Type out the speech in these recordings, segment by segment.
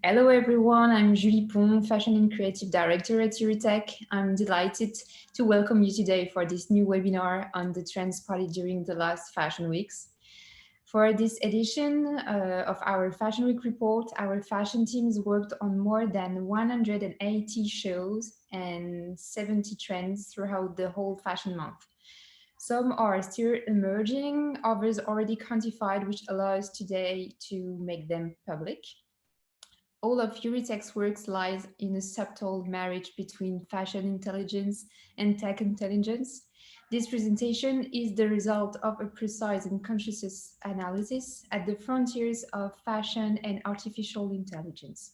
Hello everyone, I'm Julie Pont, Fashion and Creative Director at Heuritech. I'm delighted to welcome you today for this new webinar on the trends spotted during the last Fashion Weeks. For this edition of our Fashion Week report, our fashion teams worked on more than 180 shows and 70 trends throughout the whole fashion month. Some are still emerging, others already quantified, which allows today to make them public. All of Heuritech's works lies in a subtle marriage between fashion intelligence and tech intelligence. This presentation is the result of a precise and conscious analysis at the frontiers of fashion and artificial intelligence.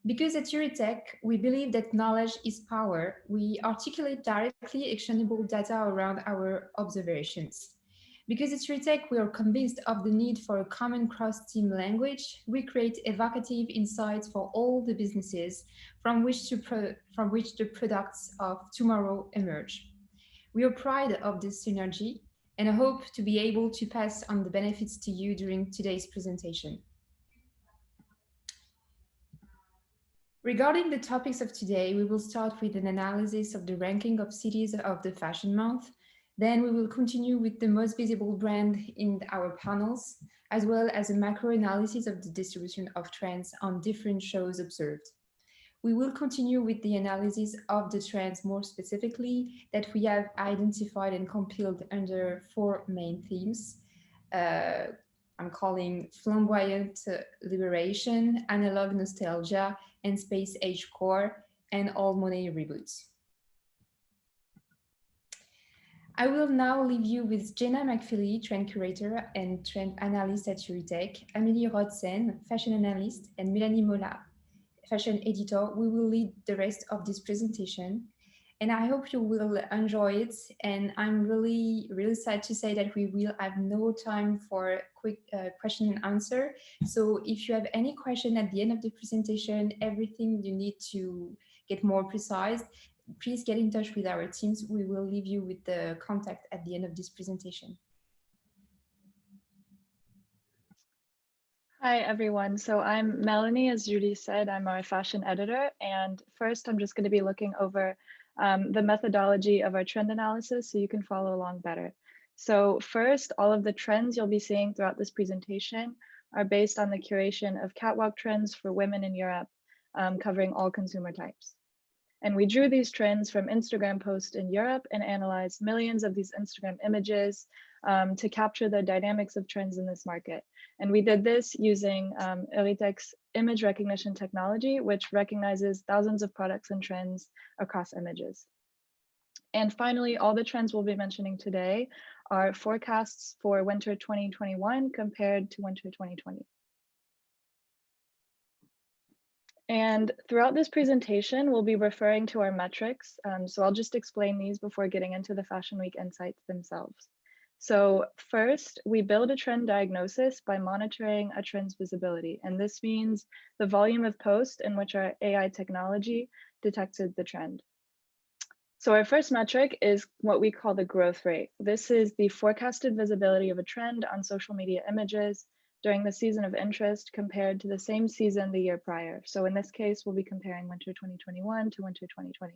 Because at Heuritech, we believe that knowledge is power, we articulate directly actionable data around our observations. Because at Heuritech, we are convinced of the need for a common cross-team language. We create evocative insights for all the businesses from which the products of tomorrow emerge. We are proud of this synergy and I hope to be able to pass on the benefits to you during today's presentation. Regarding the topics of today, we will start with an analysis of the ranking of cities of the Fashion Month. Then we will continue with the most visible brand in our panels, as well as a macro analysis of the distribution of trends on different shows observed. We will continue with the analysis of the trends more specifically that we have identified and compiled under 4 main themes. I'm calling flamboyant liberation, analog nostalgia, and space age core, and all money reboots. I will now leave you with Jenna McFeely, trend curator and trend analyst at Heuritech, Amélie Rodsen, fashion analyst, and Melanie Mola, fashion editor. We will lead the rest of this presentation. And I hope you will enjoy it. And I'm really sad to say that we will have no time for quick question and answer. So if you have any question at the end of the presentation, everything you need to get more precise, please get in touch with our teams. We will leave you with the contact at the end of this presentation. Hi, everyone. So I'm Melanie, as Judy said, I'm our fashion editor. And first, I'm just going to be looking over the methodology of our trend analysis so you can follow along better. So first, all of the trends you'll be seeing throughout this presentation are based on the curation of catwalk trends for women in Europe, covering all consumer types. And we drew these trends from Instagram posts in Europe and analyzed millions of these Instagram images to capture the dynamics of trends in this market. And we did this using Heuritech's image recognition technology, which recognizes thousands of products and trends across images. And finally, all the trends we'll be mentioning today are forecasts for winter 2021 compared to winter 2020. And throughout this presentation, we'll be referring to our metrics. So I'll just explain these before getting into the Fashion Week insights themselves. So first, we build a trend diagnosis by monitoring a trend's visibility. And this means the volume of posts in which our AI technology detected the trend. So our first metric is what we call the growth rate. This is the forecasted visibility of a trend on social media images during the season of interest compared to the same season the year prior. So in this case, we'll be comparing winter 2021 to winter 2020.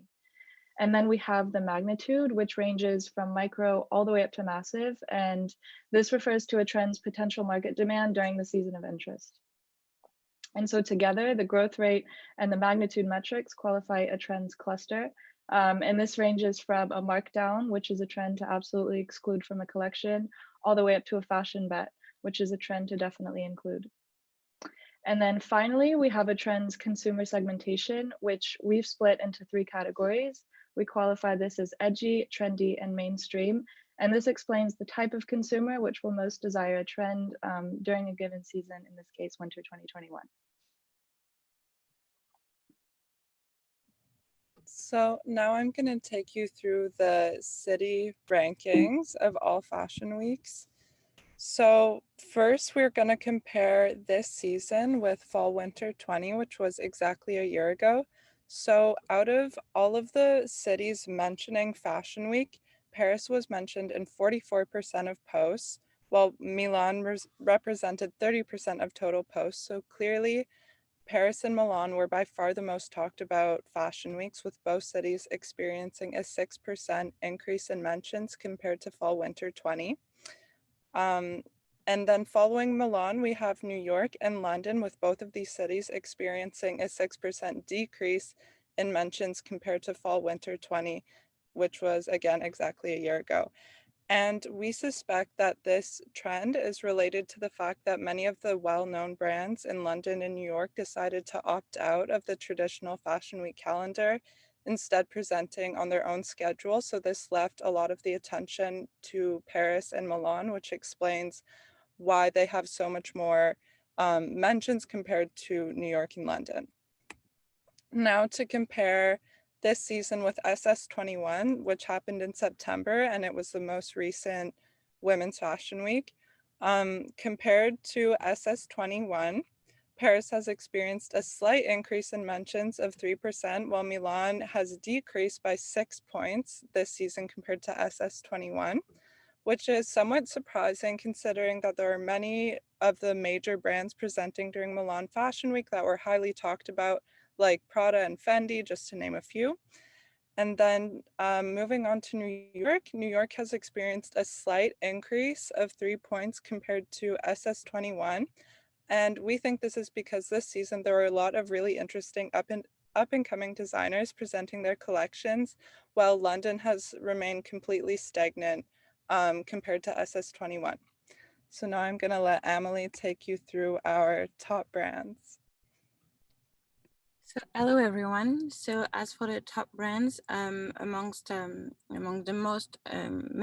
And then we have the magnitude, which ranges from micro all the way up to massive. And this refers to a trend's potential market demand during the season of interest. And so together, the growth rate and the magnitude metrics qualify a trend's cluster. And this ranges from a markdown, which is a trend to absolutely exclude from a collection, all the way up to a fashion bet, which is a trend to definitely include. And then finally, we have a trend's consumer segmentation, which we've split into 3 categories. We qualify this as edgy, trendy, and mainstream. And this explains the type of consumer which will most desire a trend during a given season, in this case, winter 2021. So now I'm going to take you through the city rankings of all fashion weeks. So first, we're going to compare this season with fall winter 20, which was exactly a year ago. So out of all of the cities mentioning Fashion Week, Paris was mentioned in 44% of posts, while Milan represented 30% of total posts. So clearly, Paris and Milan were by far the most talked about fashion weeks, with both cities experiencing a 6% increase in mentions compared to fall/winter 20. Um, and then following Milan, we have New York and London, with both of these cities experiencing a 6% decrease in mentions compared to fall/winter 20, which was again exactly a year ago. And we suspect that this trend is related to the fact that many of the well-known brands in London and New York decided to opt out of the traditional Fashion Week calendar, instead presenting on their own schedule. So this left a lot of the attention to Paris and Milan, which explains why they have so much more mentions compared to New York and London. Now to compare this season with SS21, which happened in September, and it was the most recent Women's Fashion Week. Compared to SS21, Paris has experienced a slight increase in mentions of 3%, while Milan has decreased by 6 points this season compared to SS21, which is somewhat surprising considering that there are many of the major brands presenting during Milan Fashion Week that were highly talked about, like Prada and Fendi, just to name a few. And then moving on to New York has experienced a slight increase of 3 points compared to SS21. And we think this is because this season there are a lot of really interesting up and coming designers presenting their collections, while London has remained completely stagnant compared to SS21. So now I'm going to let Amelie take you through our top brands. So hello everyone. So as for the top brands, among the most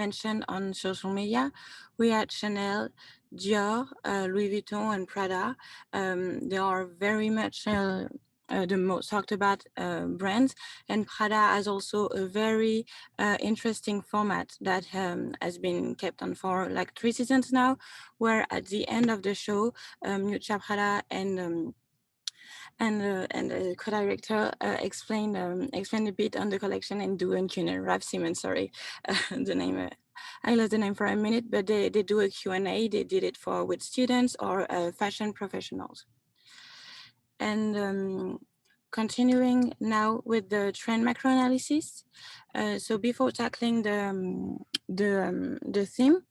mentioned on social media, we had Chanel, Dior, Louis Vuitton, and Prada. They are very much the most talked about brands, and Prada has also a very interesting format that has been kept on for like 3 seasons now, where at the end of the show, Miuccia Prada and the co-director explained a bit on the collection and do a Q&A. Ralph Simmons, sorry, the name. I lost the name for a minute, but they do a Q&A. They did it with students or fashion professionals. And continuing now with the trend macro analysis. So before tackling the theme,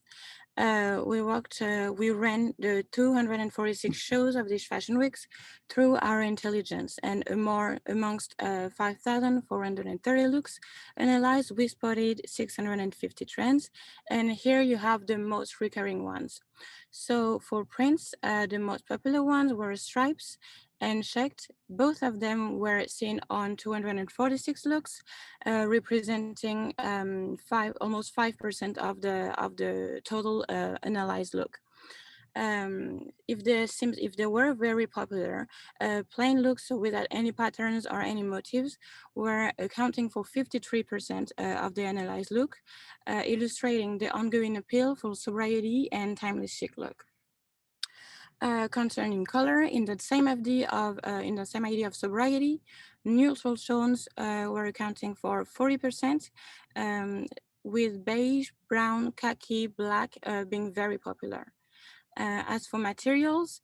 we ran the 246 shows of these fashion weeks through our intelligence, and amongst 5,430 looks analyzed, we spotted 650 trends, and here you have the most recurring ones. So for prints, the most popular ones were stripes and checked. Both of them were seen on 246 looks, representing almost 5% of the total analyzed look. If they were very popular, plain looks without any patterns or any motifs were accounting for 53% of the analyzed look, illustrating the ongoing appeal for sobriety and timeless chic look. Concerning color, in the same idea of sobriety, neutral tones were accounting for 40%, with beige, brown, khaki, black being very popular. As for materials,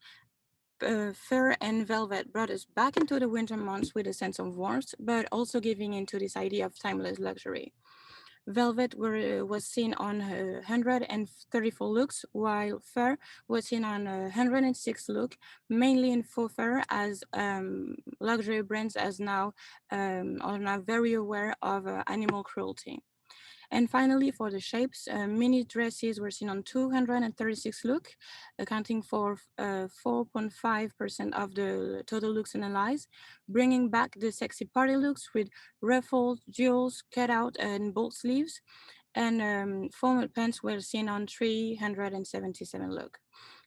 fur and velvet brought us back into the winter months with a sense of warmth, but also giving into this idea of timeless luxury. Velvet was seen on 134 looks, while fur was seen on 106 look, mainly in faux fur, as luxury brands are now very aware of animal cruelty. And finally, for the shapes, mini dresses were seen on 236 look, accounting for 4.5% of the total looks analyzed, bringing back the sexy party looks with ruffles, jewels, cutout, and bold sleeves. And formal pants were seen on 377 look.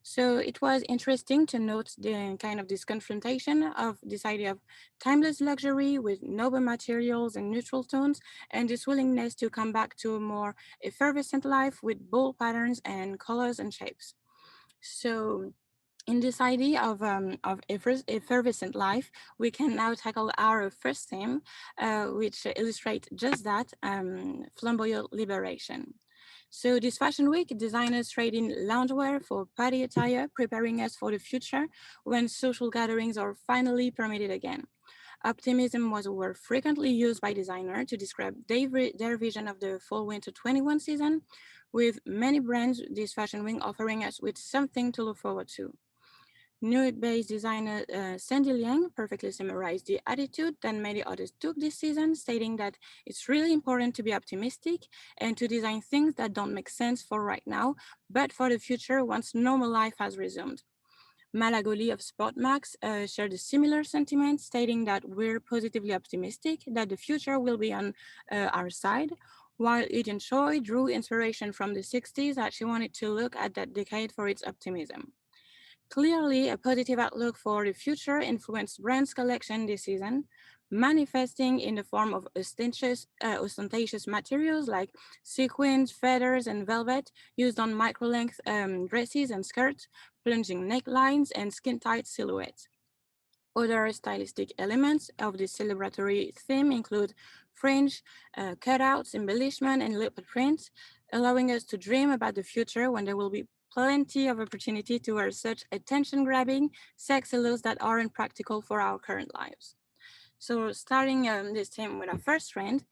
So it was interesting to note the kind of this confrontation of this idea of timeless luxury with noble materials and neutral tones, and this willingness to come back to a more effervescent life with bold patterns and colors and shapes. So in this idea of effervescent life, we can now tackle our first theme, which illustrates just that, flamboyant liberation. So this fashion week, designers trade in loungewear for party attire, preparing us for the future when social gatherings are finally permitted again. Optimism was a word frequently used by designers to describe their vision of the fall-winter 21 season, with many brands this fashion week offering us with something to look forward to. Nude-based designer Sandy Liang perfectly summarized the attitude that many others took this season, stating that it's really important to be optimistic and to design things that don't make sense for right now, but for the future once normal life has resumed. Malagoli of Spotmax shared a similar sentiment, stating that we're positively optimistic that the future will be on our side, while Eden Choi drew inspiration from the 60s that she wanted to look at that decade for its optimism. Clearly, a positive outlook for the future influenced brand's collection this season, manifesting in the form of ostentatious materials like sequins, feathers, and velvet used on micro-length dresses and skirts, plunging necklines, and skin-tight silhouettes. Other stylistic elements of this celebratory theme include fringe, cutouts, embellishment, and leopard prints, allowing us to dream about the future when there will be plenty of opportunity to wear such attention-grabbing, sexy looks that aren't practical for our current lives. So starting this theme with our first trend,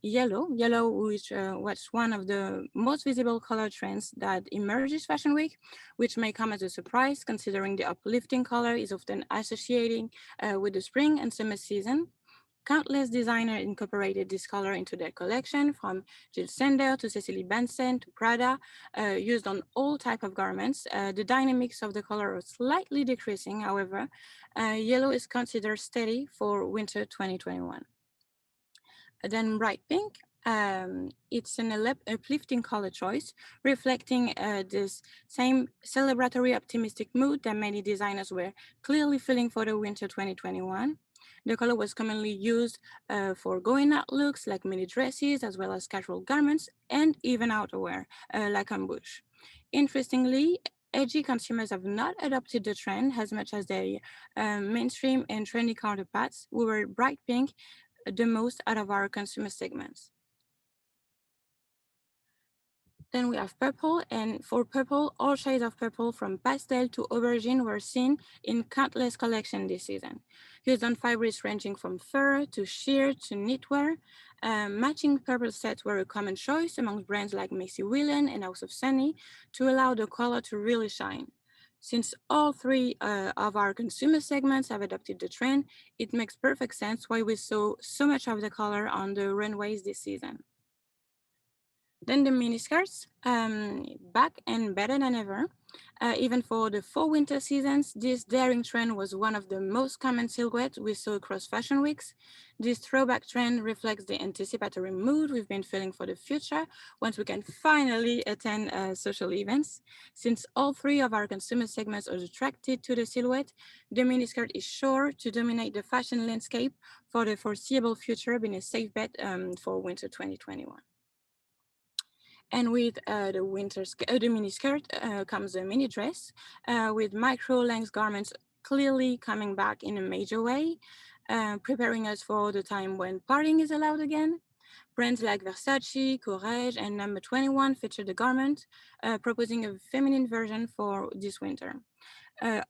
yellow, which was one of the most visible color trends that emerged this fashion week, which may come as a surprise considering the uplifting color is often associated with the spring and summer season. Countless designers incorporated this color into their collection, from Jill Sander to Cecily Benson to Prada, used on all types of garments. The dynamics of the color are slightly decreasing, however. Yellow is considered steady for winter 2021. Then bright pink, it's an uplifting color choice, reflecting this same celebratory optimistic mood that many designers were clearly feeling for the winter 2021. The color was commonly used for going out looks like mini dresses, as well as casual garments, and even outerwear, like on bush. Interestingly, edgy consumers have not adopted the trend as much as their mainstream and trendy counterparts, who were bright pink the most out of our consumer segments. Then we have purple, and for purple, all shades of purple from pastel to aubergine were seen in countless collections this season. Used on fabrics ranging from fur to sheer to knitwear, matching purple sets were a common choice among brands like Macy Whelan and House of Sunny to allow the color to really shine. Since all three of our consumer segments have adopted the trend, it makes perfect sense why we saw so much of the color on the runways this season. Then the miniskirts, back and better than ever. Even for the fall winter seasons, this daring trend was one of the most common silhouettes we saw across fashion weeks. This throwback trend reflects the anticipatory mood we've been feeling for the future once we can finally attend social events. Since all three of our consumer segments are attracted to the silhouette, the miniskirt is sure to dominate the fashion landscape for the foreseeable future, being a safe bet for winter 2021. And with the mini skirt comes a mini dress with micro length garments clearly coming back in a major way, preparing us for the time when partying is allowed again. Brands like Versace, Courrèges, and Number 21 feature the garment, proposing a feminine version for this winter.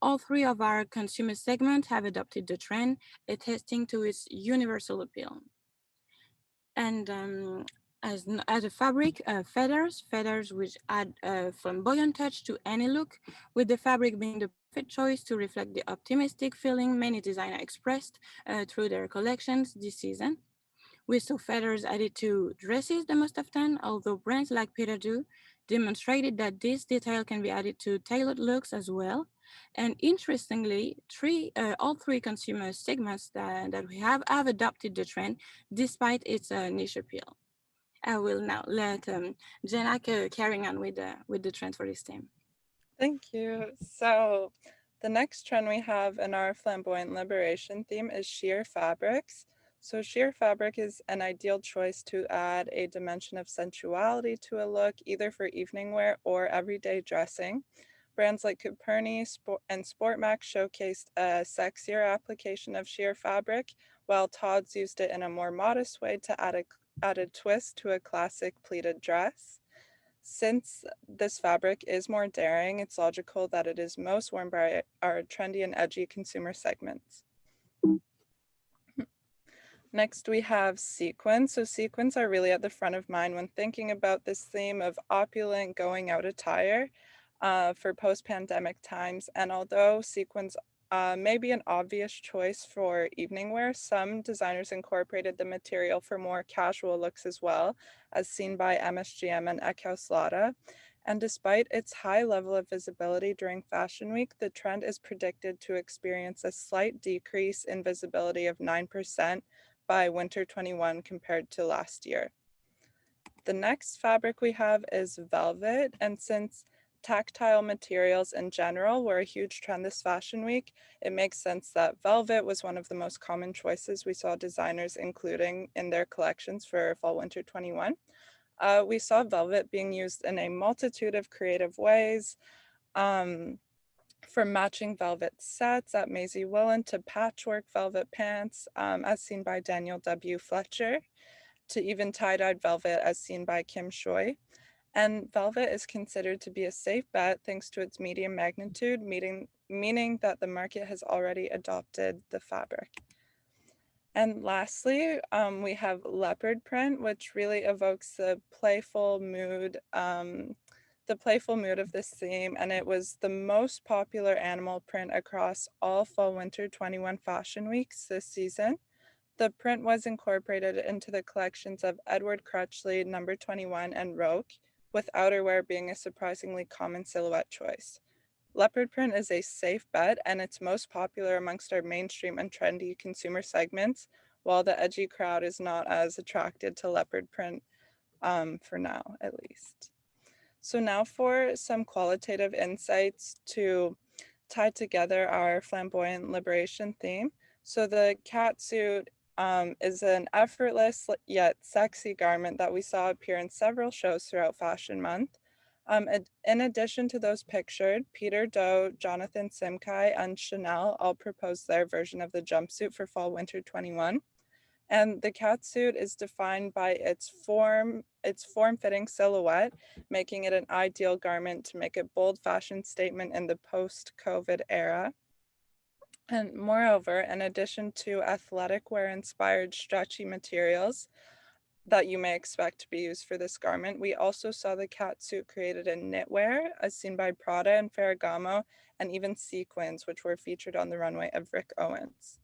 All three of our consumer segments have adopted the trend, attesting to its universal appeal. And as a fabric, feathers which add a flamboyant touch to any look, with the fabric being the perfect choice to reflect the optimistic feeling many designers expressed through their collections this season. We saw feathers added to dresses the most often, although brands like Peter Do demonstrated that this detail can be added to tailored looks as well. And interestingly, all three consumer segments that we have adopted the trend despite its niche appeal. I will now let Jenna carrying on with the trend for this theme. Thank you. So the next trend we have in our flamboyant liberation theme is sheer fabrics. So sheer fabric is an ideal choice to add a dimension of sensuality to a look, either for evening wear or everyday dressing. Brands like Coperni and Sportmax showcased a sexier application of sheer fabric, while Todd's used it in a more modest way to add a twist to a classic pleated dress. Since this fabric is more daring, it's logical that it is most worn by our trendy and edgy consumer segments. Next, we have sequins. So sequins are really at the front of mind when thinking about this theme of opulent going out attire for post-pandemic times. And although sequins may be an obvious choice for evening wear, some designers incorporated the material for more casual looks as well, as seen by MSGM and Ekhouse. And despite its high level of visibility during Fashion Week, the trend is predicted to experience a slight decrease in visibility of 9% by winter 21 compared to last year. The next fabric we have is velvet, and since tactile materials in general were a huge trend this Fashion Week, it makes sense that velvet was one of the most common choices we saw designers including in their collections for fall winter 21. We saw velvet being used in a multitude of creative ways, from matching velvet sets at Maisie Willen to patchwork velvet pants, as seen by Daniel W. Fletcher, to even tie-dyed velvet as seen by Kim Choi. And velvet is considered to be a safe bet thanks to its medium magnitude, meaning that the market has already adopted the fabric. And lastly, we have leopard print, which really evokes the playful mood of this theme, and it was the most popular animal print across all fall winter 21 fashion weeks this season. The print was incorporated into the collections of Edward Crutchley, number 21, and Roke, with outerwear being a surprisingly common silhouette choice. Leopard print is a safe bet, and it's most popular amongst our mainstream and trendy consumer segments, while the edgy crowd is not as attracted to leopard print for now, at least. So now for some qualitative insights to tie together our flamboyant liberation theme. So the catsuit is an effortless yet sexy garment that we saw appear in several shows throughout Fashion Month. In addition to those pictured, Peter Do, Jonathan Simkai, and Chanel all proposed their version of the jumpsuit for fall winter 21. And the catsuit is defined by its form-fitting silhouette, making it an ideal garment to make a bold fashion statement in the post-COVID era. And moreover, in addition to athletic wear inspired stretchy materials that you may expect to be used for this garment, we also saw the catsuit created in knitwear, as seen by Prada and Ferragamo, and even sequins, which were featured on the runway of Rick Owens.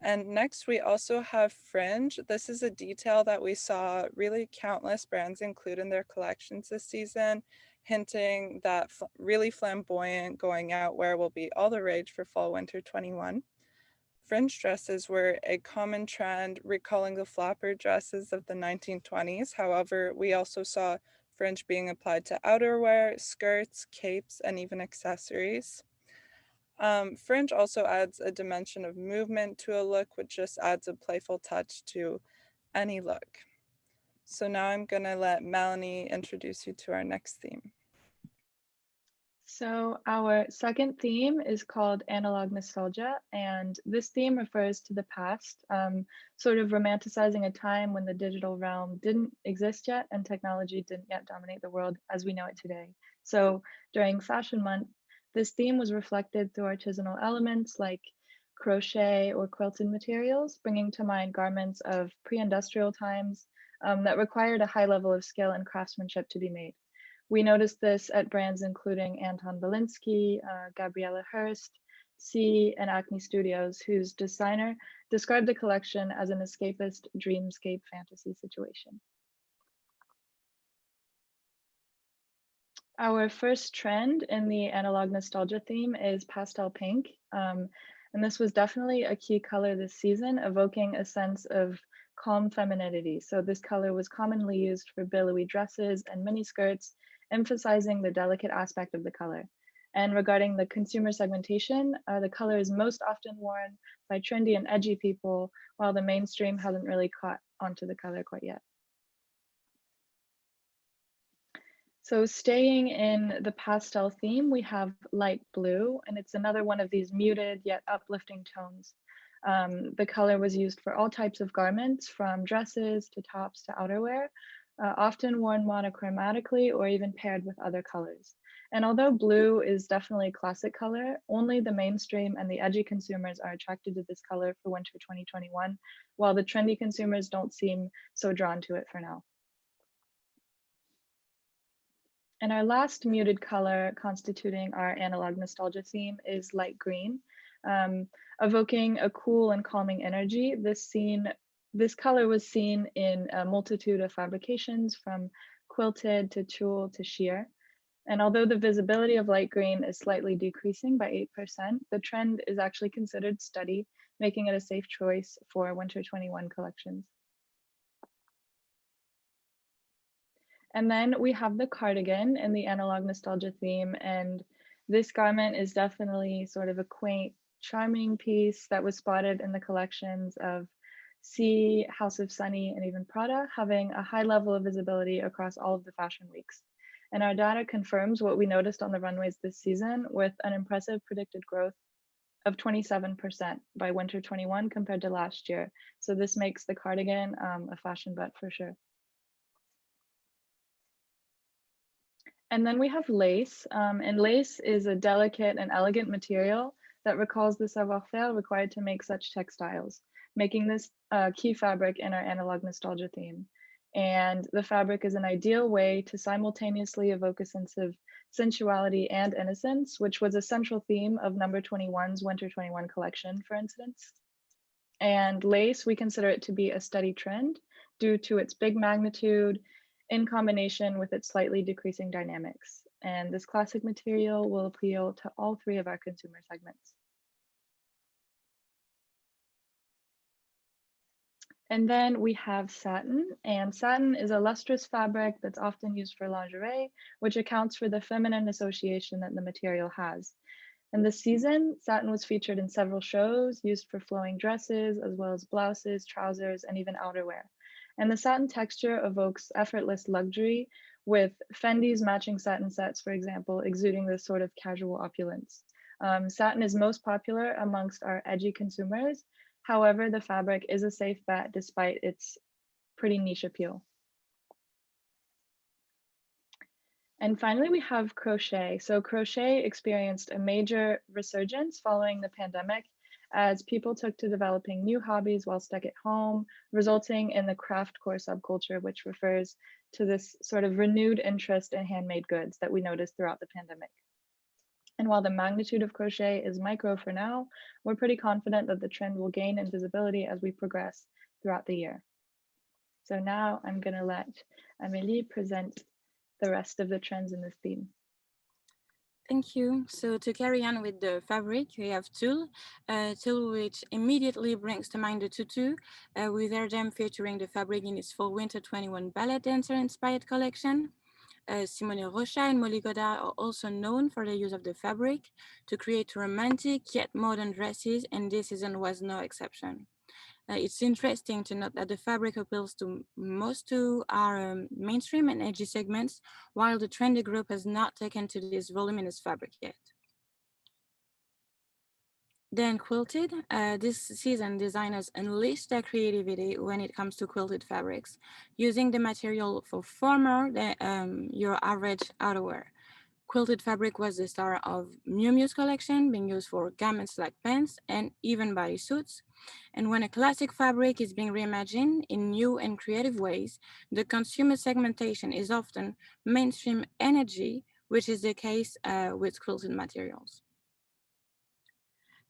And next, we also have fringe. This is a detail that we saw really countless brands include in their collections this season, hinting that really flamboyant going out wear will be all the rage for fall winter 21. Fringe dresses were a common trend, recalling the flapper dresses of the 1920s. However, we also saw fringe being applied to outerwear, skirts, capes, and even accessories. Fringe also adds a dimension of movement to a look, which just adds a playful touch to any look. So now I'm gonna let Melanie introduce you to our next theme. So our second theme is called analog nostalgia, and this theme refers to the past, sort of romanticizing a time when the digital realm didn't exist yet and technology didn't yet dominate the world as we know it today. So during Fashion Month, this theme was reflected through artisanal elements like crochet or quilted materials, bringing to mind garments of pre-industrial times that required a high level of skill and craftsmanship to be made. We noticed this at brands including Anton Belinsky, Gabriela Hearst, C, and Acne Studios, whose designer described the collection as an escapist dreamscape fantasy situation. Our first trend in the analog nostalgia theme is pastel pink. And this was definitely a key color this season, evoking a sense of calm femininity. So this color was commonly used for billowy dresses and miniskirts, emphasizing the delicate aspect of the color. And regarding the consumer segmentation, the color is most often worn by trendy and edgy people, while the mainstream hasn't really caught onto the color quite yet. So staying in the pastel theme, we have light blue, and it's another one of these muted yet uplifting tones. The color was used for all types of garments, from dresses to tops to outerwear, often worn monochromatically or even paired with other colors. And although blue is definitely a classic color, only the mainstream and the edgy consumers are attracted to this color for winter 2021, while the trendy consumers don't seem so drawn to it for now. And our last muted color constituting our analog nostalgia theme is light green, evoking a cool and calming energy. This color was seen in a multitude of fabrications from quilted to tulle to sheer. And although the visibility of light green is slightly decreasing by 8%, the trend is actually considered steady, making it a safe choice for winter 21 collections. And then we have the cardigan in the analog nostalgia theme. And this garment is definitely sort of a quaint, charming piece that was spotted in the collections of C, House of Sunny, and even Prada, having a high level of visibility across all of the fashion weeks. And our data confirms what we noticed on the runways this season with an impressive predicted growth of 27% by winter 21 compared to last year. So this makes the cardigan a fashion bet for sure. And then we have lace, and lace is a delicate and elegant material that recalls the savoir-faire required to make such textiles, making this a key fabric in our analog nostalgia theme. And the fabric is an ideal way to simultaneously evoke a sense of sensuality and innocence, which was a central theme of number 21's Winter 21 collection, for instance. And lace, we consider it to be a steady trend due to its big magnitude, in combination with its slightly decreasing dynamics. And this classic material will appeal to all three of our consumer segments. And then we have satin, and satin is a lustrous fabric that's often used for lingerie, which accounts for the feminine association that the material has. And this season, satin was featured in several shows, used for flowing dresses, as well as blouses, trousers, and even outerwear. And the satin texture evokes effortless luxury, with Fendi's matching satin sets, for example, exuding this sort of casual opulence. Satin is most popular amongst our edgy consumers. However, the fabric is a safe bet despite its pretty niche appeal. And finally, we have crochet. So crochet experienced a major resurgence following the pandemic as people took to developing new hobbies while stuck at home, resulting in the craftcore subculture, which refers to this sort of renewed interest in handmade goods that we noticed throughout the pandemic. And while the magnitude of crochet is micro for now, we're pretty confident that the trend will gain in visibility as we progress throughout the year. So now I'm going to let Amélie present the rest of the trends in this theme. Thank you. So to carry on with the fabric, we have tulle, tulle which immediately brings to mind the tutu, with Air Jam featuring the fabric in its fall winter 21 ballet dancer inspired collection. Simone Rocha and Molly Godard are also known for the use of the fabric to create romantic yet modern dresses, and this season was no exception. It's interesting to note that the fabric appeals to most to our mainstream and edgy segments, while the trendy group has not taken to this voluminous fabric yet. Then quilted. This season, designers unleashed their creativity when it comes to quilted fabrics, using the material for far more than your average outerwear. Quilted fabric was the star of Miu Miu's collection, being used for garments like pants and even bodysuits. And when a classic fabric is being reimagined in new and creative ways, the consumer segmentation is often mainstream energy, which is the case with quilted materials.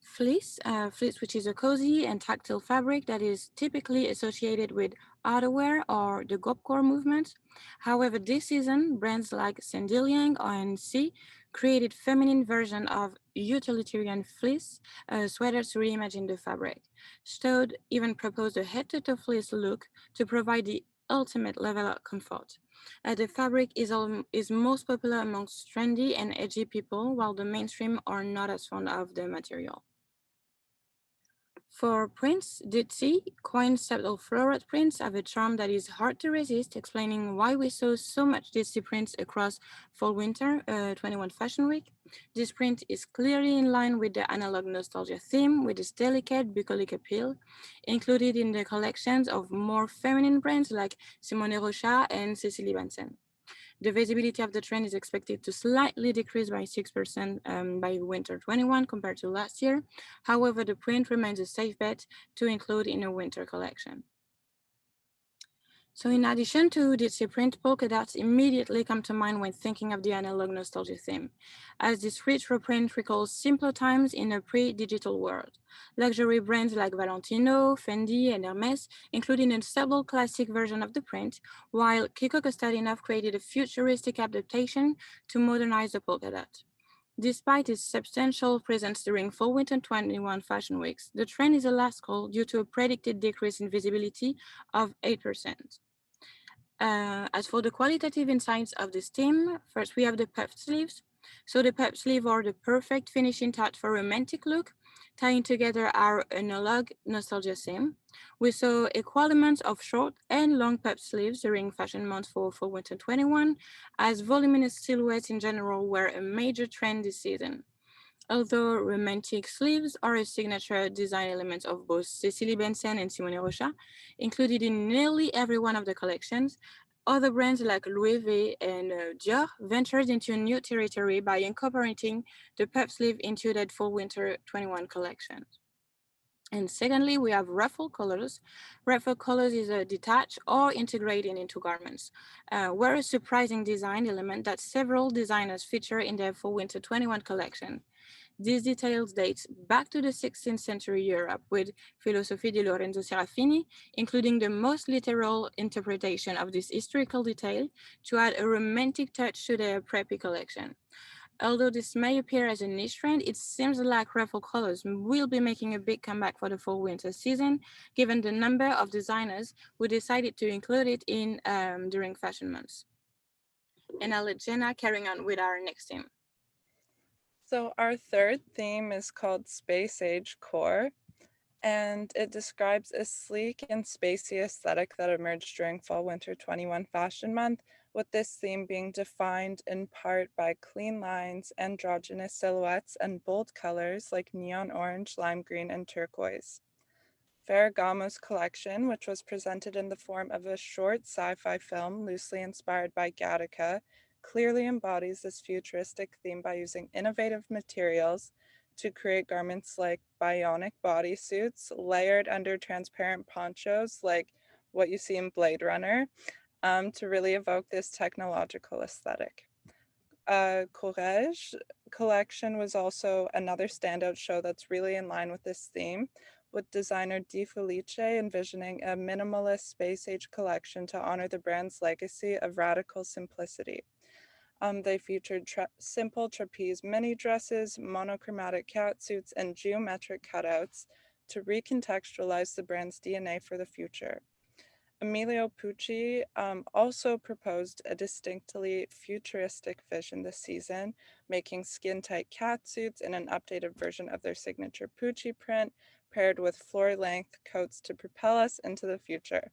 Fleece, fleece, which is a cozy and tactile fabric that is typically associated with outerwear or the gopcore movement. However, this season, brands like Sandiliang or NC created feminine version of utilitarian fleece sweaters to reimagine the fabric. Stode even proposed a head-to-toe fleece look to provide the ultimate level of comfort. The fabric is most popular amongst trendy and edgy people, while the mainstream are not as fond of the material. For prints, Ditsy coined subtle floral prints have a charm that is hard to resist, explaining why we saw so much Ditsy prints across Fall-Winter 21 Fashion Week. This print is clearly in line with the analog nostalgia theme, with its delicate bucolic appeal, included in the collections of more feminine brands like Simone Rocha and Cecily Benson. The visibility of the trend is expected to slightly decrease by 6% by winter 21 compared to last year. However, the print remains a safe bet to include in a winter collection. So in addition to Ditsy print, polka dots immediately come to mind when thinking of the analog nostalgia theme, as this rich reprint recalls simpler times in a pre-digital world. Luxury brands like Valentino, Fendi, and Hermes included a subtle classic version of the print, while Kiko Kostadinov created a futuristic adaptation to modernize the polka dot. Despite its substantial presence during Fall-Winter 21 fashion weeks, the trend is a last call due to a predicted decrease in visibility of 8%. As for the qualitative insights of this theme, first we have the puffed sleeves. So the puffed sleeves are the perfect finishing touch for a romantic look, tying together our analog nostalgia theme. We saw equal amounts of short and long puffed sleeves during fashion month for Fall-Winter 21, as voluminous silhouettes in general were a major trend this season. Although romantic sleeves are a signature design element of both Cecily Benson and Simone Rocha, included in nearly every one of the collections, other brands like Louis V and Dior ventured into new territory by incorporating the puff sleeve into their Fall-Winter 21 collection. And secondly, we have ruffle colors. Ruffle colors is a detached or integrated into garments, were a surprising design element that several designers feature in their Fall-Winter 21 collection. These details date back to the 16th century Europe with Philosophy di Lorenzo Serafini, including the most literal interpretation of this historical detail to add a romantic touch to their preppy collection. Although this may appear as a niche trend, it seems like ruffle colors will be making a big comeback for the fall-winter season, given the number of designers who decided to include it in during fashion months. And I'll let Jenna carry on with our next theme. So our third theme is called Space Age Core, and it describes a sleek and spacey aesthetic that emerged during Fall-Winter 21 Fashion Month, with this theme being defined in part by clean lines, androgynous silhouettes, and bold colors like neon orange, lime green, and turquoise. Ferragamo's collection, which was presented in the form of a short sci-fi film loosely inspired by Gattaca, clearly embodies this futuristic theme by using innovative materials to create garments like bionic bodysuits layered under transparent ponchos like what you see in Blade Runner, to really evoke this technological aesthetic. Courage collection was also another standout show that's really in line with this theme, with designer Di Felice envisioning a minimalist space-age collection to honor the brand's legacy of radical simplicity. They featured simple trapeze mini dresses, monochromatic catsuits, and geometric cutouts to recontextualize the brand's DNA for the future. Emilio Pucci also proposed a distinctly futuristic vision this season, making skin-tight catsuits in an updated version of their signature Pucci print, paired with floor-length coats to propel us into the future.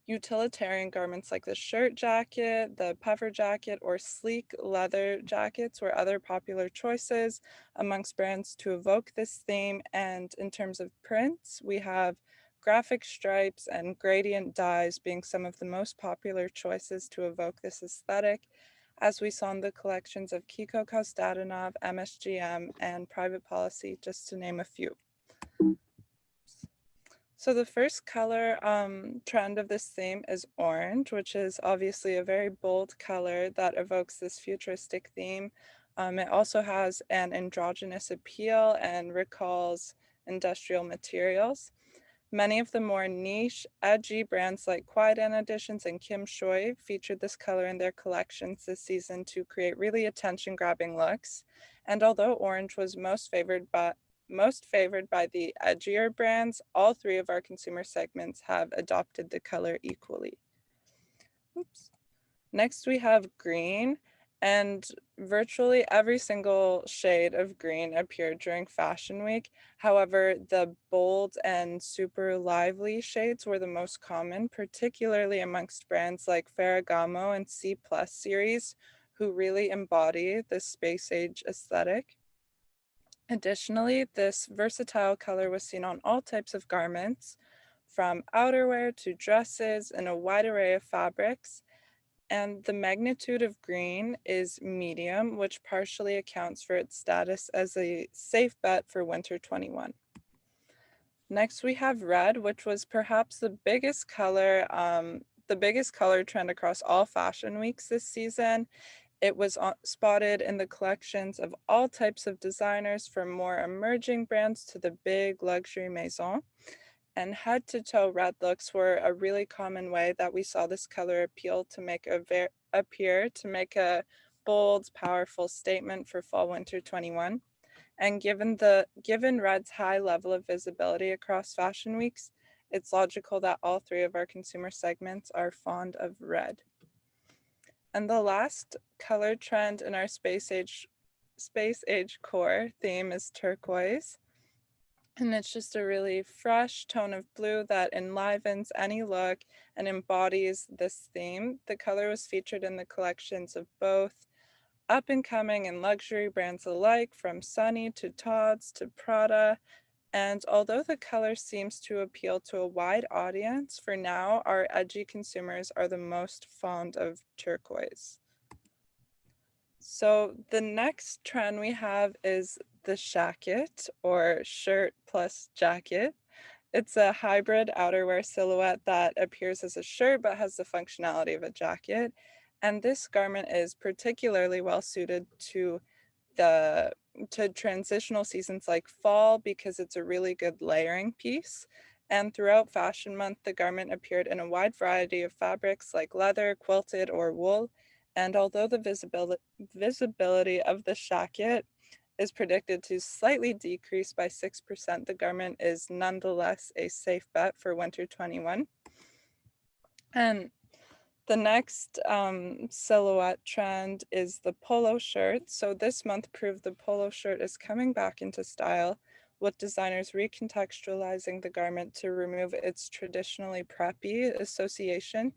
Utilitarian garments like the shirt jacket, the puffer jacket, or sleek leather jackets were other popular choices amongst brands to evoke this theme. And in terms of prints, we have graphic stripes and gradient dyes being some of the most popular choices to evoke this aesthetic, as we saw in the collections of Kiko Kostadinov, MSGM, and Private Policy, just to name a few. So the first color trend of this theme is orange, which is obviously a very bold color that evokes this futuristic theme. It also has an androgynous appeal and recalls industrial materials. Many of the more niche, edgy brands like Kwaidan Editions and Kim Choi featured this color in their collections this season to create really attention-grabbing looks. And although orange was most favored by the edgier brands, all three of our consumer segments have adopted the color equally. Oops. Next, we have green, And virtually every single shade of green appeared during Fashion Week. However, the bold and super lively shades were the most common, particularly amongst brands like Ferragamo and C+ series, who really embody the space age aesthetic. Additionally, this versatile color was seen on all types of garments, from outerwear to dresses and a wide array of fabrics. And the magnitude of green is medium, which partially accounts for its status as a safe bet for winter 21. Next, we have red, which was perhaps the biggest color trend across all fashion weeks this season. It was spotted in the collections of all types of designers, from more emerging brands to the big luxury maison. And head to toe red looks were a really common way that we saw this color appear to make a bold, powerful statement for fall winter 21. And given red's high level of visibility across fashion weeks, it's logical that all three of our consumer segments are fond of red. And the last color trend in our space age core theme is turquoise. And it's just a really fresh tone of blue that enlivens any look and embodies this theme. The color was featured in the collections of both up and coming and luxury brands alike, from Sunny to Tod's to Prada. And although the color seems to appeal to a wide audience, for now, our edgy consumers are the most fond of turquoise. So the next trend we have is the shacket, or shirt plus jacket. It's a hybrid outerwear silhouette that appears as a shirt but has the functionality of a jacket. And this garment is particularly well suited to transitional seasons like fall, because it's a really good layering piece. And throughout Fashion Month, the garment appeared in a wide variety of fabrics like leather, quilted, or wool. And although the visibility of the shacket is predicted to slightly decrease by 6%, the garment is nonetheless a safe bet for winter 21. And the next silhouette trend is the polo shirt. So this month proved the polo shirt is coming back into style, with designers recontextualizing the garment to remove its traditionally preppy association.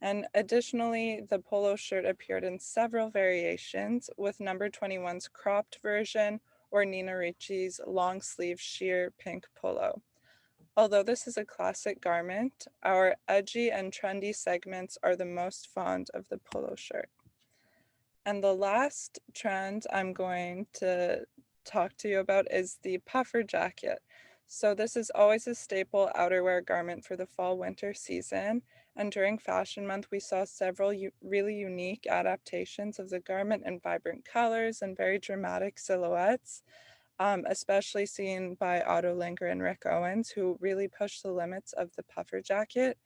And additionally, the polo shirt appeared in several variations, with number 21's cropped version or Nina Ricci's long sleeve sheer pink polo. Although this is a classic garment, our edgy and trendy segments are the most fond of the polo shirt. And the last trend I'm going to talk to you about is the puffer jacket. So this is always a staple outerwear garment for the fall winter season. And during Fashion Month, we saw several really unique adaptations of the garment in vibrant colors and very dramatic silhouettes, especially seen by Otto Linker and Rick Owens, who really pushed the limits of the puffer jacket.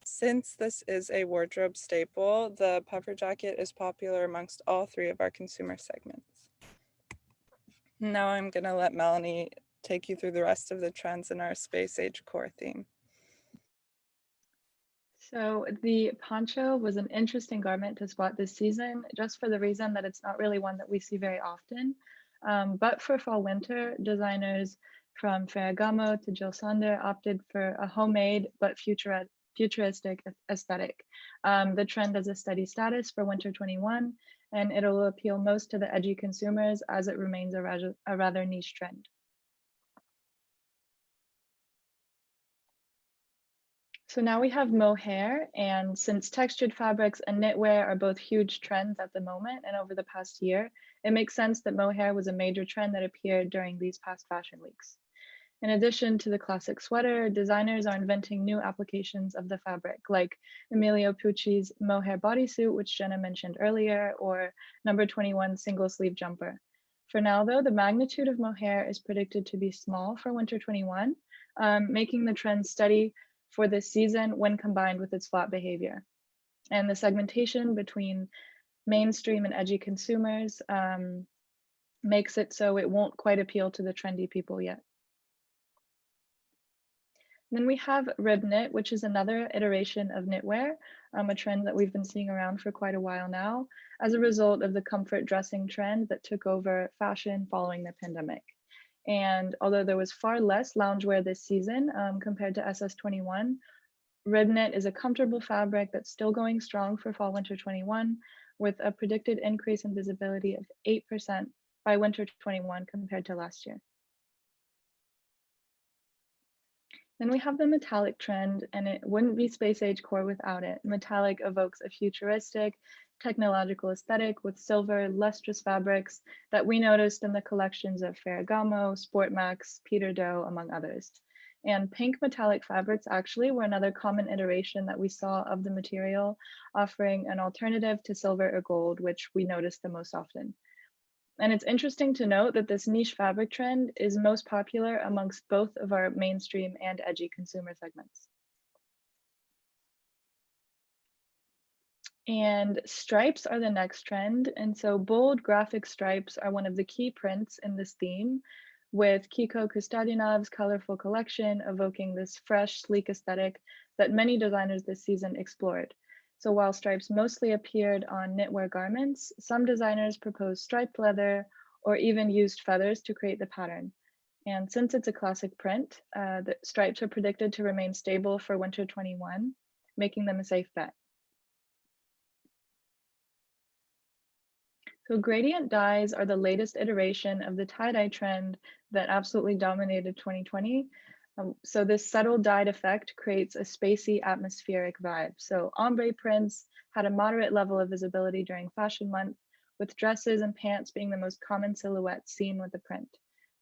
Since this is a wardrobe staple, the puffer jacket is popular amongst all three of our consumer segments. Now I'm going to let Melanie take you through the rest of the trends in our space age core theme. So the poncho was an interesting garment to spot this season, just for the reason that it's not really one that we see very often. But for fall winter, designers from Ferragamo to Jill Sander opted for a homemade but futuristic aesthetic. The trend has a steady status for winter 21, and it'll appeal most to the edgy consumers, as it remains a rather niche trend. So now we have mohair, and since textured fabrics and knitwear are both huge trends at the moment and over the past year, it makes sense that mohair was a major trend that appeared during these past fashion weeks. In addition to the classic sweater, designers are inventing new applications of the fabric, like Emilio Pucci's mohair bodysuit, which Jenna mentioned earlier, or number 21 single sleeve jumper. For now, though, the magnitude of mohair is predicted to be small for winter 21, making the trend steady for this season when combined with its flat behavior. And the segmentation between mainstream and edgy consumers makes it so it won't quite appeal to the trendy people yet. Then we have rib knit, which is another iteration of knitwear, a trend that we've been seeing around for quite a while now, as a result of the comfort dressing trend that took over fashion following the pandemic. And although there was far less loungewear this season compared to SS21, rib knit is a comfortable fabric that's still going strong for fall winter 21, with a predicted increase in visibility of 8% by winter 21 compared to last year. Then we have the metallic trend, and it wouldn't be space age core without it. Metallic evokes a futuristic, technological aesthetic with silver, lustrous fabrics that we noticed in the collections of Ferragamo, Sportmax, Peter Doe, among others. And pink metallic fabrics actually were another common iteration that we saw of the material, offering an alternative to silver or gold, which we noticed the most often. And it's interesting to note that this niche fabric trend is most popular amongst both of our mainstream and edgy consumer segments. And stripes are the next trend. And so bold graphic stripes are one of the key prints in this theme, with Kiko Kostadyanov's colorful collection evoking this fresh, sleek aesthetic that many designers this season explored. So while stripes mostly appeared on knitwear garments, some designers proposed striped leather or even used feathers to create the pattern. And since it's a classic print, the stripes are predicted to remain stable for winter 21, making them a safe bet. So gradient dyes are the latest iteration of the tie-dye trend that absolutely dominated 2020. So this subtle dyed effect creates a spacey atmospheric vibe. So ombre prints had a moderate level of visibility during Fashion Month, with dresses and pants being the most common silhouettes seen with the print.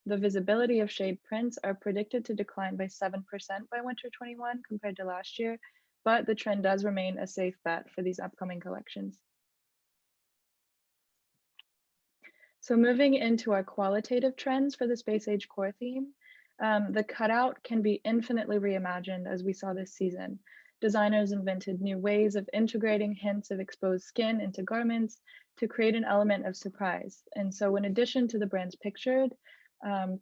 The visibility of shade prints are predicted to decline by 7% by winter 21 compared to last year, but the trend does remain a safe bet for these upcoming collections. So moving into our qualitative trends for the space age core theme, the cutout can be infinitely reimagined as we saw this season. Designers invented new ways of integrating hints of exposed skin into garments to create an element of surprise. And so in addition to the brands pictured,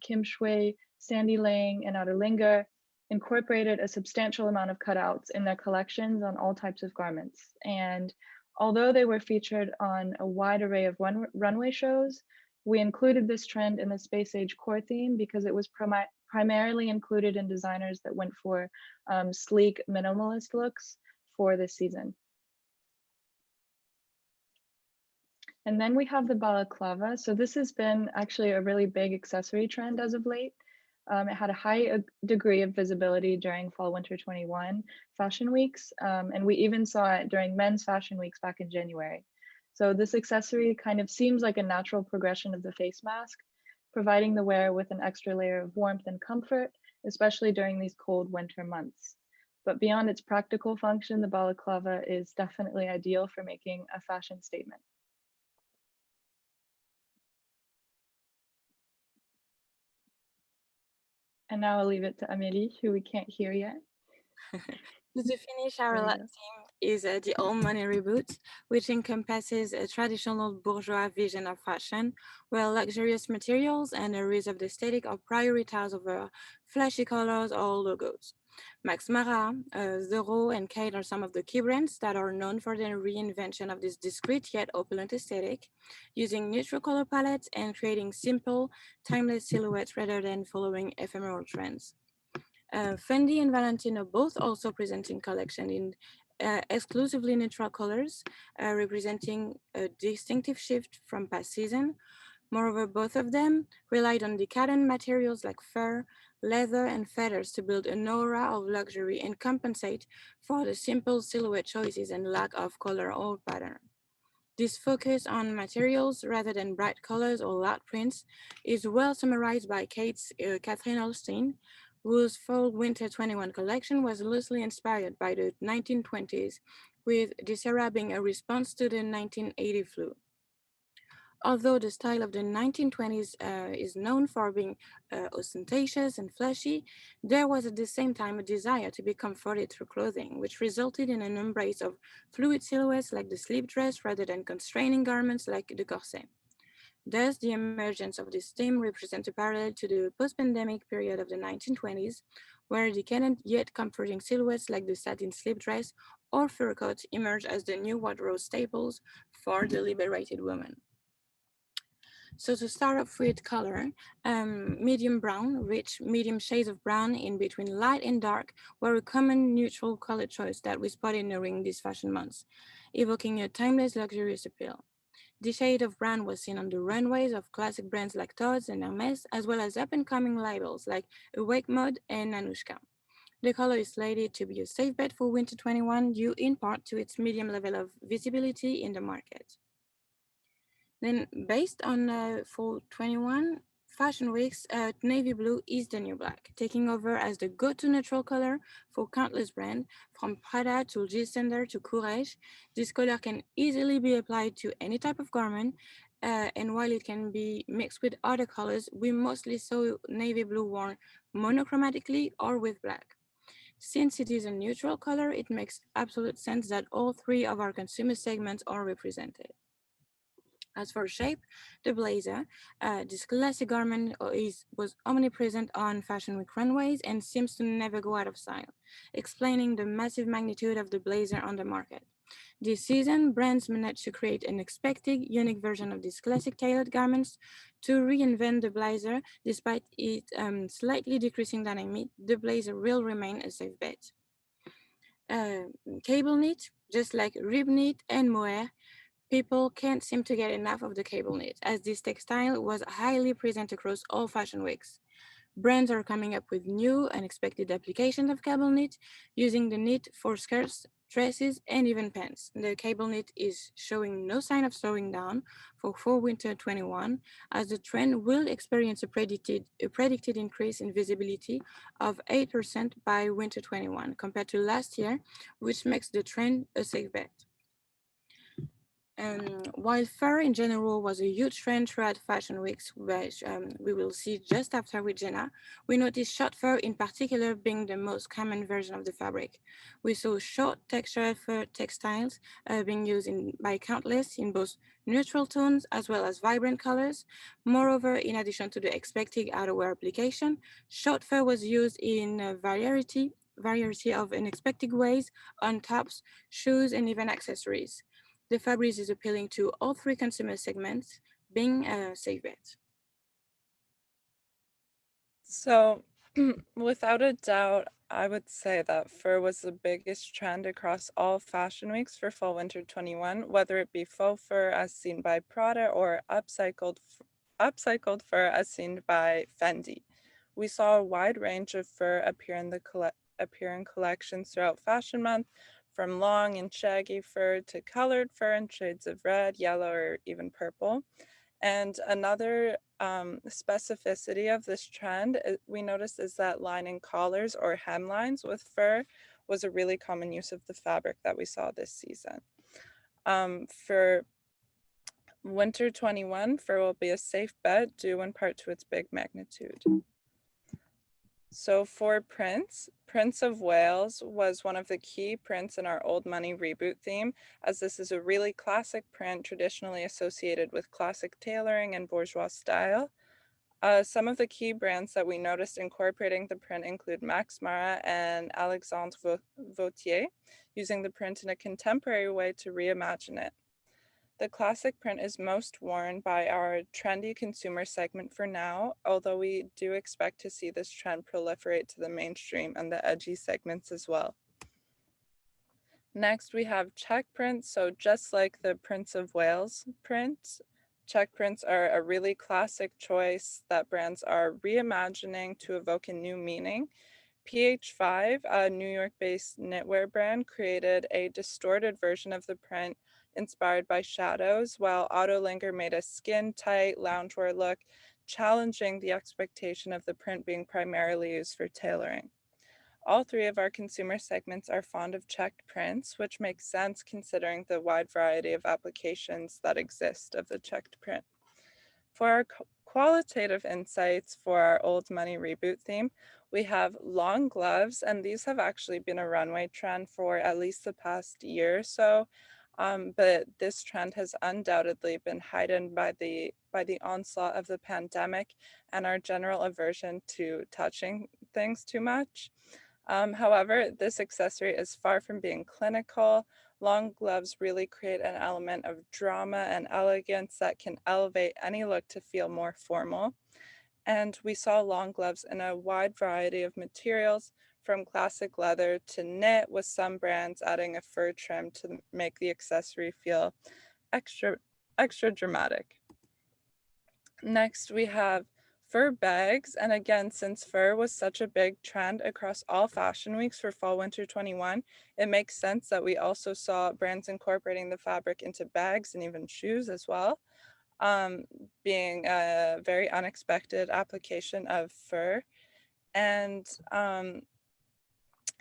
Kim Shui, Sandy Lang, and Outerlinger incorporated a substantial amount of cutouts in their collections on all types of garments. And although they were featured on a wide array of runway shows, we included this trend in the space age core theme because it was primarily included in designers that went for sleek minimalist looks for this season. And then we have the balaclava. So this has been actually a really big accessory trend as of late. It had a high degree of visibility during fall winter 21 fashion weeks. And we even saw it during men's fashion weeks back in January. So this accessory kind of seems like a natural progression of the face mask, providing the wearer with an extra layer of warmth and comfort, especially during these cold winter months. But beyond its practical function, the balaclava is definitely ideal for making a fashion statement. And now I'll leave it to Amélie, who we can't hear yet. To finish, our last theme is the Old Money reboot, which encompasses a traditional bourgeois vision of fashion, where luxurious materials and a rise of the aesthetic are prioritized over flashy colors or logos. Max Mara, Zero, and Kate are some of the key brands that are known for their reinvention of this discreet yet opulent aesthetic, using neutral color palettes and creating simple, timeless silhouettes rather than following ephemeral trends. Fendi and Valentino both also presenting collection in exclusively neutral colors, representing a distinctive shift from past season. Moreover, both of them relied on decadent materials like fur, leather, and feathers to build an aura of luxury and compensate for the simple silhouette choices and lack of color or pattern. This focus on materials rather than bright colors or loud prints is well summarized by Kate's Catherine Holstein, whose fall winter 21 collection was loosely inspired by the 1920s, with this era being a response to the 1980 flu. Although the style of the 1920s is known for being ostentatious and flashy, there was at the same time a desire to be comforted through clothing, which resulted in an embrace of fluid silhouettes like the sleeve dress rather than constraining garments like the corset. Thus, the emergence of this theme represents a parallel to the post-pandemic period of the 1920s, where decadent yet comforting silhouettes like the satin slip dress or fur coat emerge as the new wardrobe staples for the liberated woman. So to start off with color, medium brown, rich medium shades of brown in between light and dark were a common neutral color choice that we spotted during these fashion months, evoking a timeless luxurious appeal. The shade of brown was seen on the runways of classic brands like Tod's and Hermes, as well as up-and-coming labels like Awake Mode and Nanushka. The color is slated to be a safe bet for Winter 21 due in part to its medium level of visibility in the market. Then, based on Fall 21 Fashion Weeks, navy blue is the new black, taking over as the go-to neutral color for countless brands, from Prada to Gisender to Courage. This color can easily be applied to any type of garment, and while it can be mixed with other colors, we mostly saw navy blue worn monochromatically or with black. Since it is a neutral color, it makes absolute sense that all three of our consumer segments are represented. As for shape, the blazer, this classic garment was omnipresent on Fashion Week runways and seems to never go out of style, explaining the massive magnitude of the blazer on the market. This season, brands managed to create an unexpected, unique version of these classic tailored garments to reinvent the blazer. Despite it slightly decreasing dynamic, the blazer will remain a safe bet. Cable knit, just like rib knit and mohair, people can't seem to get enough of the cable knit, as this textile was highly present across all fashion weeks. Brands are coming up with new, unexpected applications of cable knit, using the knit for skirts, dresses, and even pants. The cable knit is showing no sign of slowing down for fall winter 21, as the trend will experience a predicted increase in visibility of 8% by winter 21 compared to last year, which makes the trend a safe bet. While fur in general was a huge trend throughout fashion weeks, which we will see just after with Jenna, we noticed short fur in particular being the most common version of the fabric. We saw short textured fur textiles being used by countless in both neutral tones as well as vibrant colors. Moreover, in addition to the expected outerwear application, short fur was used in a variety of unexpected ways on tops, shoes, and even accessories. The fabric is appealing to all three consumer segments, being a safe bet. So, without a doubt, I would say that fur was the biggest trend across all fashion weeks for fall winter 21, whether it be faux fur as seen by Prada or upcycled fur as seen by Fendi. We saw a wide range of fur appear in collections throughout Fashion Month, from long and shaggy fur to colored fur in shades of red, yellow, or even purple. And another specificity of this trend we noticed is that lining collars or hemlines with fur was a really common use of the fabric that we saw this season. For winter 21, fur will be a safe bet due in part to its big magnitude. So for prints, Prince of Wales was one of the key prints in our Old Money reboot theme, as this is a really classic print traditionally associated with classic tailoring and bourgeois style. Some of the key brands that we noticed incorporating the print include Max Mara and Alexandre Vautier, using the print in a contemporary way to reimagine it. The classic print is most worn by our trendy consumer segment for now, although we do expect to see this trend proliferate to the mainstream and the edgy segments as well. Next, we have check prints. So just like the Prince of Wales print, check prints are a really classic choice that brands are reimagining to evoke a new meaning. PH5, a New York-based knitwear brand, created a distorted version of the print inspired by shadows, while Autolinger made a skin-tight loungewear look, challenging the expectation of the print being primarily used for tailoring. All three of our consumer segments are fond of checked prints, which makes sense considering the wide variety of applications that exist of the checked print. For our qualitative insights for our Old Money reboot theme, we have long gloves, and these have actually been a runway trend for at least the past year or so. But this trend has undoubtedly been heightened by the onslaught of the pandemic and our general aversion to touching things too much. However, this accessory is far from being clinical. Long gloves really create an element of drama and elegance that can elevate any look to feel more formal. And we saw long gloves in a wide variety of materials, from classic leather to knit, with some brands adding a fur trim to make the accessory feel extra dramatic. Next, we have fur bags. And again, since fur was such a big trend across all fashion weeks for fall winter 21, it makes sense that we also saw brands incorporating the fabric into bags and even shoes as well, being a very unexpected application of fur. And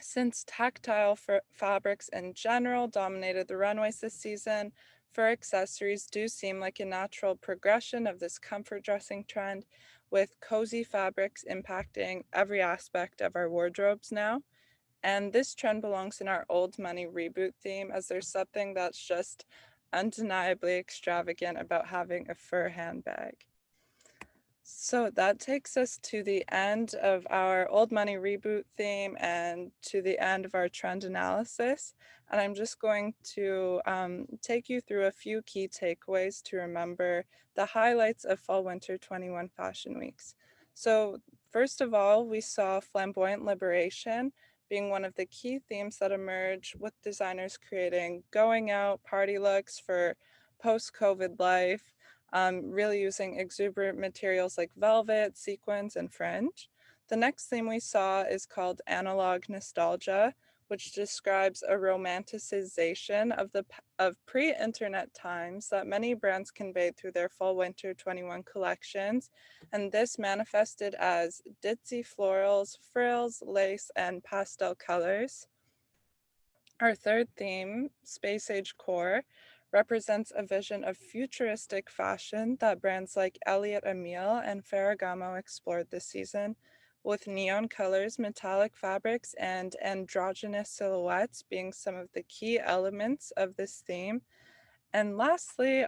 since tactile fabrics in general dominated the runways this season, fur accessories do seem like a natural progression of this comfort dressing trend, with cozy fabrics impacting every aspect of our wardrobes now. And this trend belongs in our old money reboot theme, as there's something that's just undeniably extravagant about having a fur handbag. So that takes us to the end of our old money reboot theme and to the end of our trend analysis. And I'm just going to take you through a few key takeaways to remember the highlights of fall winter 21 fashion weeks. So first of all, we saw flamboyant liberation being one of the key themes that emerge, with designers creating going out party looks for post-COVID life, really using exuberant materials like velvet, sequins, and fringe. The next theme we saw is called analog nostalgia, which describes a romanticization of pre-internet times that many brands conveyed through their fall winter 21 collections. And this manifested as ditzy florals, frills, lace, and pastel colors. Our third theme, space age core, represents a vision of futuristic fashion that brands like Elliott Emile and Ferragamo explored this season, with neon colors, metallic fabrics, and androgynous silhouettes being some of the key elements of this theme. And lastly,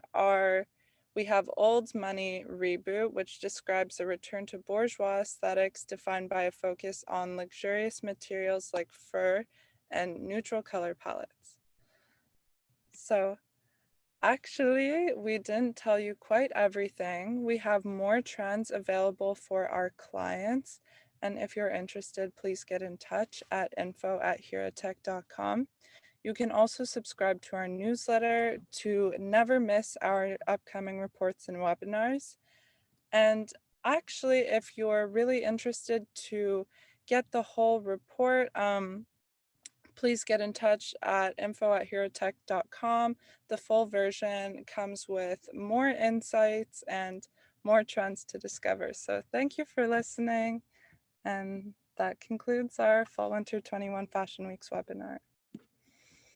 we have Old Money Reboot, which describes a return to bourgeois aesthetics defined by a focus on luxurious materials like fur and neutral color palettes. So actually, we didn't tell you quite everything. We have more trends available for our clients. And if you're interested, please get in touch at info@heuritech.com. You can also subscribe to our newsletter to never miss our upcoming reports and webinars. And actually, if you're really interested to get the whole report, please get in touch at info@heuritech.com. The full version comes with more insights and more trends to discover. So thank you for listening. And that concludes our Fall Winter 21 Fashion Weeks webinar.